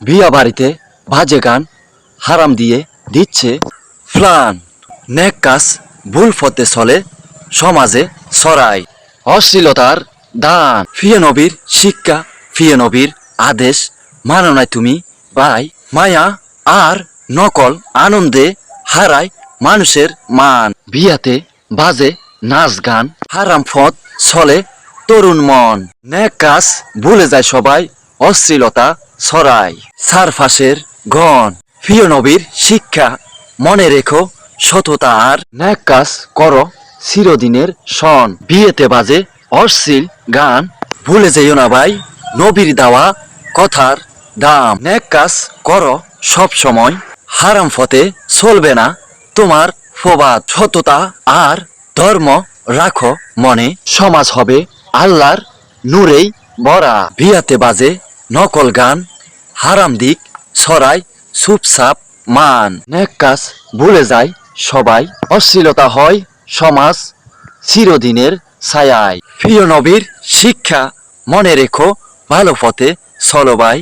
বিয়া বাড়িতে বাজে গান হারাম দিয়ে দিচ্ছে ফ্লান। নেক কাজ ভুল পথে চলে সমাজে ছড়ায় অশ্লীলতার দান। প্রিয় নবীর শিক্ষা, প্রিয় নবীর আদেশ মানো নাই তুমি ভাই। মায়া আর নকল আনন্দে হারায় মানুষের মান। বিয়াতে বাজে নাচ গান, হারাম পথ চলে তরুণ মন। নেক কাজ ভুলে যায় সবাই, অশ্লীলতা ছড়ায় চারপাশের গণ। প্রিয় নবীর শিক্ষা মনে রেখো, সততা আর নেক কাজ করো চিরদিনের সন। বিয়েতে বাজে অশ্লীল গান, ভুলে যেও না ভাই নবীর দেওয়া কথার দাম। নেক কাজ করো সব সময়, হারাম পথে চলবে না তোমার প্রবাদ। সততা আর ধর্ম রাখো মনে, সমাজ হবে আল্লাহর নূরেই ভরা। বিয়াতে বাজে নকল গান, হারাম দিক ছড়ায় চুপচাপ মান। নেক কাজ ভুলে যায় সবাই, অশ্লীলতা হয় সমাজ চিরদিনের ছায়ায়। প্রিয় নবীর শিক্ষা মনে রেখো, ভালো পথে চলো ভাই।